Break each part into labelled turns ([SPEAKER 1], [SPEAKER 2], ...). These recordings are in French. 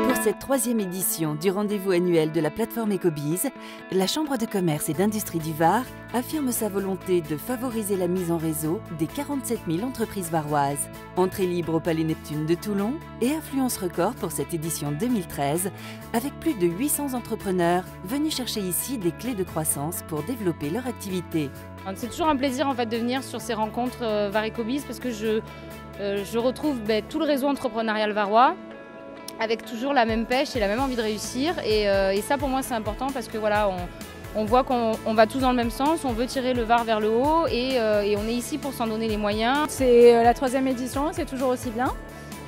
[SPEAKER 1] Pour cette 3e édition du rendez-vous annuel de la plateforme Ecobiz, la Chambre de commerce et d'industrie du Var affirme sa volonté de favoriser la mise en réseau des 47 000 entreprises varoises. Entrée libre au Palais Neptune de Toulon et affluence record pour cette édition 2013, avec plus de 800 entrepreneurs venus chercher ici des clés de croissance pour développer leur activité.
[SPEAKER 2] C'est toujours un plaisir en fait, de venir sur ces rencontres Var Ecobiz parce que je retrouve tout le réseau entrepreneurial varois, avec toujours la même pêche et la même envie de réussir. Et ça, pour moi, c'est important parce que voilà, on voit qu'on va tous dans le même sens, on veut tirer le Var vers le haut et on est ici pour s'en donner les moyens.
[SPEAKER 3] C'est la 3e édition, c'est toujours aussi bien.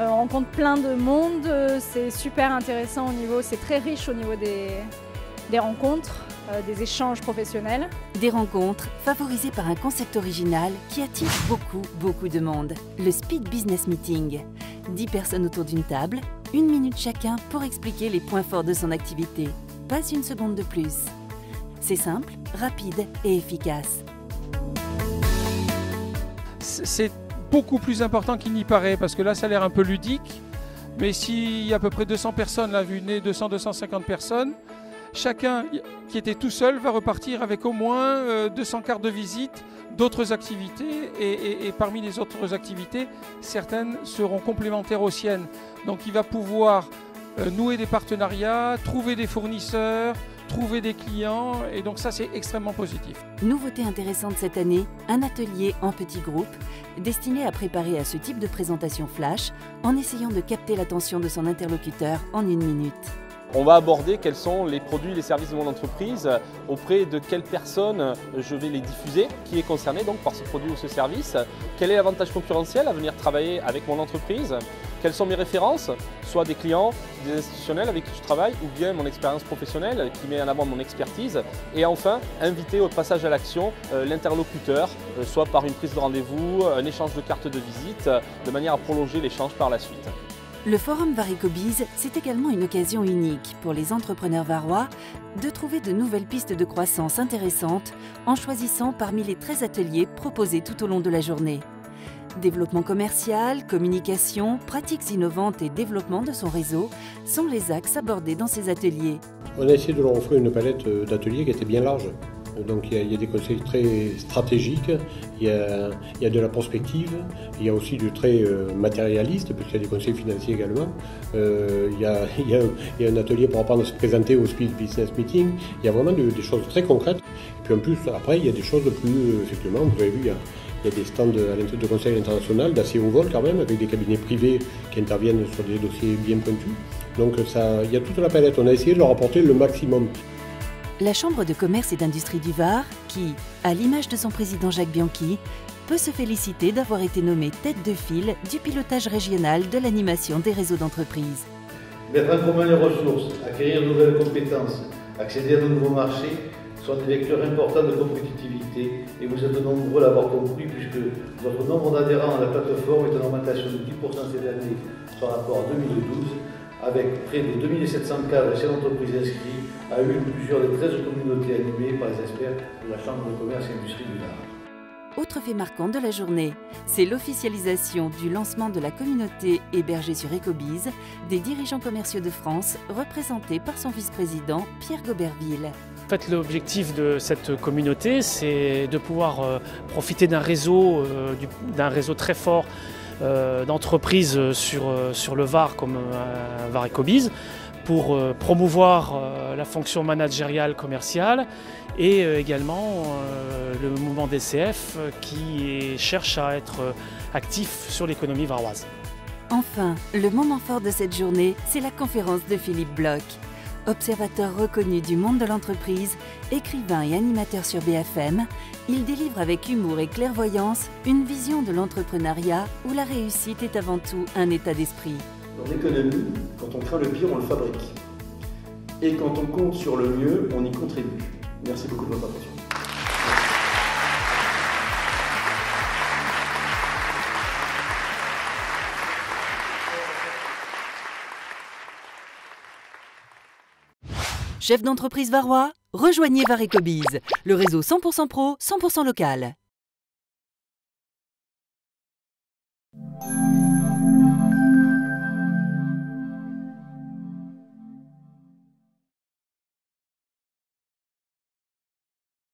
[SPEAKER 3] On rencontre plein de monde, c'est super intéressant au niveau, c'est très riche au niveau des rencontres, des échanges professionnels.
[SPEAKER 1] Des rencontres favorisées par un concept original qui attire beaucoup de monde. Le Speed Business Meeting. 10 personnes autour d'une table, 1 minute chacun pour expliquer les points forts de son activité. Pas une seconde de plus. C'est simple, rapide et efficace.
[SPEAKER 4] C'est beaucoup plus important qu'il n'y paraît parce que là ça a l'air un peu ludique. Mais s'il y a à peu près 200 personnes, là, vu nez 200-250 personnes, chacun qui était tout seul va repartir avec au moins 200 cartes de visite, d'autres activités et parmi les autres activités, certaines seront complémentaires aux siennes. Donc il va pouvoir nouer des partenariats, trouver des fournisseurs, trouver des clients et donc ça c'est extrêmement positif.
[SPEAKER 1] Nouveauté intéressante cette année, un atelier en petits groupes destiné à préparer à ce type de présentation flash en essayant de capter l'attention de son interlocuteur en 1 minute.
[SPEAKER 5] On va aborder quels sont les produits et les services de mon entreprise, auprès de quelles personnes je vais les diffuser, qui est concerné donc par ce produit ou ce service, quel est l'avantage concurrentiel à venir travailler avec mon entreprise, quelles sont mes références, soit des clients, des institutionnels avec qui je travaille ou bien mon expérience professionnelle qui met en avant mon expertise et enfin inviter au passage à l'action l'interlocuteur, soit par une prise de rendez-vous, un échange de cartes de visite, de manière à prolonger l'échange par la suite.
[SPEAKER 1] Le forum Var Ecobiz, c'est également une occasion unique pour les entrepreneurs varois de trouver de nouvelles pistes de croissance intéressantes en choisissant parmi les 13 ateliers proposés tout au long de la journée. Développement commercial, communication, pratiques innovantes et développement de son réseau sont les axes abordés dans ces ateliers.
[SPEAKER 6] On a essayé de leur offrir une palette d'ateliers qui était bien large. Donc il y a des conseils très stratégiques, il y a de la prospective, il y a aussi du très matérialiste, puisqu'il y a des conseils financiers également. Il y a un atelier pour apprendre à se présenter au Speed Business Meeting. Il y a vraiment des choses très concrètes. Et puis en plus, après, il y a des choses de plus, effectivement, vous avez vu, il y a des stands de conseil international d'assez haut vol quand même, avec des cabinets privés qui interviennent sur des dossiers bien pointus. Donc ça, il y a toute la palette. On a essayé de leur apporter le maximum.
[SPEAKER 1] La Chambre de commerce et d'industrie du Var, qui, à l'image de son président Jacques Bianchi, peut se féliciter d'avoir été nommée tête de file du pilotage régional de l'animation des réseaux d'entreprises.
[SPEAKER 7] Mettre en commun les ressources, acquérir de nouvelles compétences, accéder à de nouveaux marchés sont des vecteurs importants de compétitivité et vous êtes nombreux à l'avoir compris puisque votre nombre d'adhérents à la plateforme est en augmentation de 10% cette année par rapport à 2012 avec près de 2700 cadres et chefs d'entreprise inscrits à plusieurs des 13 communautés animées par les experts de la Chambre de commerce et d'industrie du Var.
[SPEAKER 1] Autre fait marquant de la journée, c'est l'officialisation du lancement de la communauté hébergée sur Ecobiz des dirigeants commerciaux de France, représentés par son vice-président Pierre Goberville.
[SPEAKER 8] En fait, l'objectif de cette communauté, c'est de pouvoir profiter d'un réseau très fort d'entreprises sur le Var comme Var Ecobiz pour promouvoir la fonction managériale commerciale et également le mouvement DCF qui cherche à être actif sur l'économie varoise.
[SPEAKER 1] Enfin, le moment fort de cette journée, c'est la conférence de Philippe Bloch. Observateur reconnu du monde de l'entreprise, écrivain et animateur sur BFM, il délivre avec humour et clairvoyance une vision de l'entrepreneuriat où la réussite est avant tout un état d'esprit.
[SPEAKER 9] Dans l'économie, quand on craint le pire, on le fabrique. Et quand on compte sur le mieux, on y contribue. Merci beaucoup de votre attention.
[SPEAKER 1] Chef d'entreprise varois, rejoignez Varecobiz, le réseau 100% pro, 100% local.